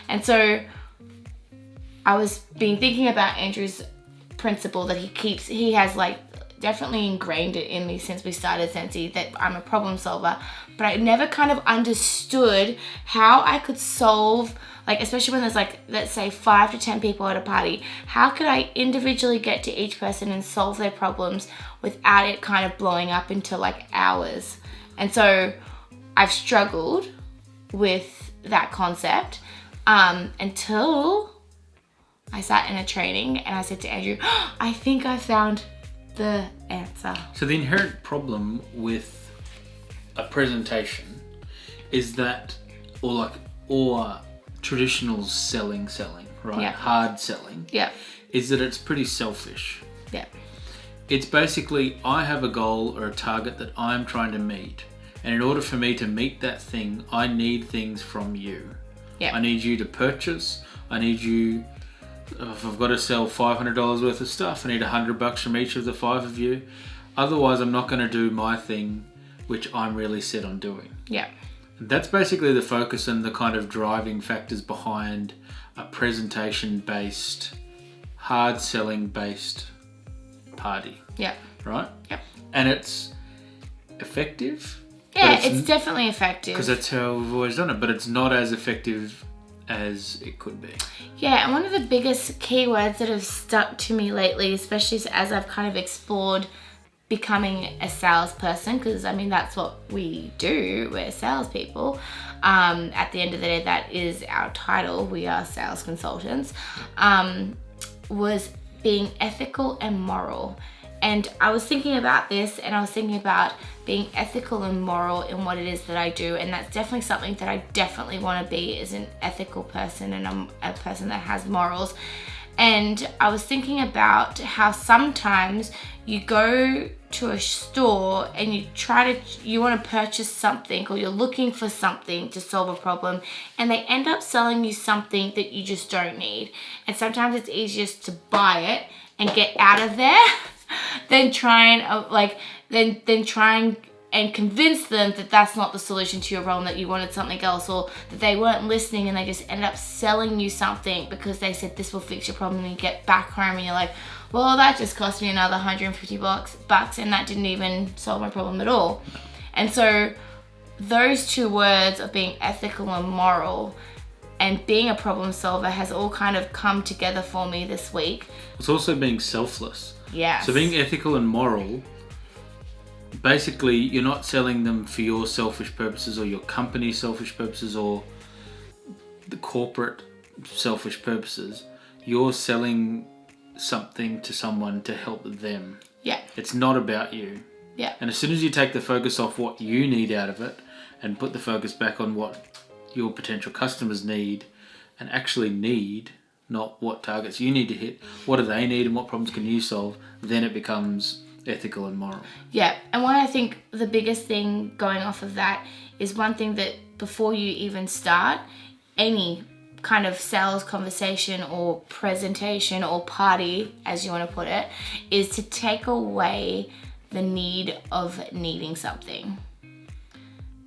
And so I was been thinking about Andrew's principle that he has like definitely ingrained it in me since we started Sensi, that I'm a problem solver, but I never kind of understood how I could solve, like, especially when there's like, let's say 5 to 10 people at a party, how could I individually get to each person and solve their problems without it kind of blowing up into like hours? And so I've struggled with that concept until I sat in a training and I said to Andrew, I think I found the answer. So the inherent problem with a presentation is that, or traditional selling, right? Yeah. Hard selling. Yeah. Is that it's pretty selfish. Yeah. It's basically, I have a goal or a target that I'm trying to meet. And in order for me to meet that thing, I need things from you. Yeah. I need you to purchase. I need you, if I've got to sell $500 worth of stuff, I need $100 from each of the 5 of you. Otherwise, I'm not going to do my thing, which I'm really set on doing. Yeah. And that's basically the focus and the kind of driving factors behind a presentation-based, hard-selling-based party. Yeah. Right? Yep. And it's effective. Yeah, it's definitely effective. Because that's how we've always done it, but it's not as effective as it could be. Yeah, and one of the biggest keywords that have stuck to me lately, especially as I've kind of explored becoming a salesperson, because I mean that's what we do, we're salespeople. At the end of the day, that is our title. We are sales consultants. Was being ethical and moral. And I was thinking about this, and I was thinking about being ethical and moral in what it is that I do, and that's definitely something that I definitely want to be, is an ethical person, and I'm a person that has morals. And I was thinking about how sometimes you go to a store and you want to purchase something, or you're looking for something to solve a problem, and they end up selling you something that you just don't need. And sometimes it's easiest to buy it and get out of there than try and convince them that that's not the solution to your problem, that you wanted something else, or that they weren't listening and they just ended up selling you something because they said this will fix your problem, and you get back home and you're like, well, that just cost me another $150 and that didn't even solve my problem at all. And so those two words of being ethical and moral and being a problem solver has all kind of come together for me this week. It's also being selfless. Yes. So being ethical and moral, basically you're not selling them for your selfish purposes or your company's selfish purposes or the corporate selfish purposes. You're selling something to someone to help them. Yeah. It's not about you. Yeah. And as soon as you take the focus off what you need out of it and put the focus back on what your potential customers need and actually need, not what targets you need to hit, what do they need and what problems can you solve, then it becomes ethical and moral. Yeah, and what I think the biggest thing going off of that is one thing that before you even start any kind of sales conversation or presentation or party, as you want to put it, is to take away the need of needing something.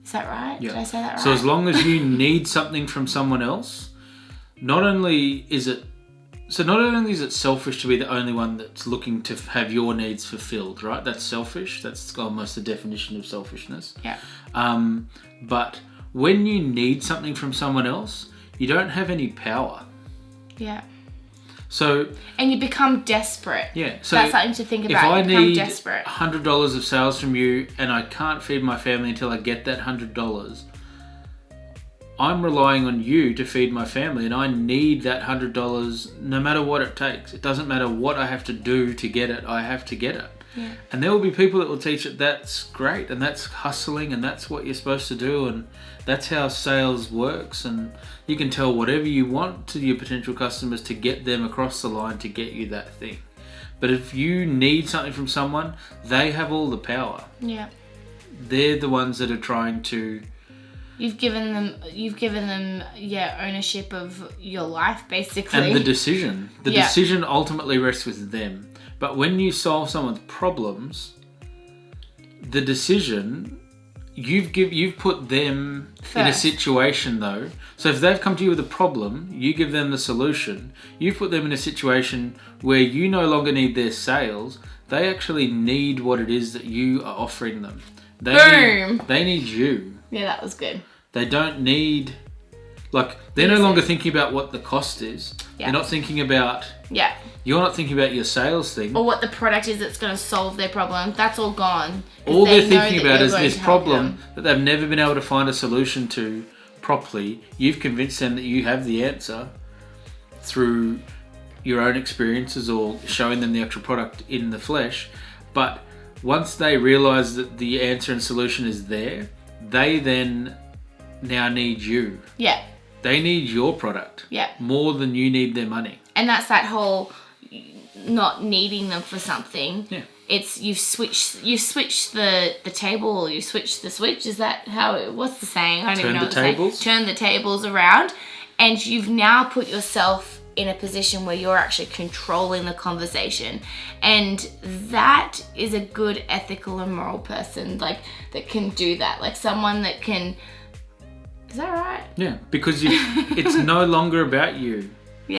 Is that right? Yeah. Did I say that right? So as long as you need something from someone else, not only is it selfish to be the only one that's looking to have your needs fulfilled, right? That's selfish. That's almost the definition of selfishness. Yeah. But when you need something from someone else, you don't have any power. Yeah. So. And you become desperate. Yeah. So that's something to think about. If I need desperate. $100 of sales from you and I can't feed my family until I get that $100, I'm relying on you to feed my family, and I need that $100 no matter what it takes. It doesn't matter what I have to do to get it, I have to get it. Yeah. And there will be people that will teach that that's great and that's hustling and that's what you're supposed to do and that's how sales works, and you can tell whatever you want to your potential customers to get them across the line to get you that thing. But if you need something from someone, they have all the power. Yeah. They're the ones that are trying to... You've given them ownership of your life, basically. And the decision ultimately rests with them. But when you solve someone's problems, the decision, you've put them in a First. situation though. So if they've come to you with a problem, you give them the solution. You've put them in a situation where you no longer need their sales. They actually need what it is that you are offering them. Boom. They need you. Yeah, that was good. They don't need, like, they're no longer thinking about what the cost is. Yeah. They're not thinking about, Yeah. you're not thinking about your sales thing. Or what the product is that's going to solve their problem. That's all gone. 'Cause All they they're know thinking that about you're is going this to help problem them. that they've never been able to find a solution to properly. You've convinced them that you have the answer through your own experiences or showing them the actual product in the flesh. But once they realize that the answer and solution is there, they then now need you. Yeah. They need your product. Yeah. More than you need their money. And that's that whole not needing them for something. Yeah. It's you've switched the table, or you switched the switch. Is that how what's the saying? I don't even know what the tables. saying. Turn the tables around, and you've now put yourself in a position where you're actually controlling the conversation. And that is a good ethical and moral person, like, that can do that. Like someone that can, is that right? Yeah, because it's no longer about you.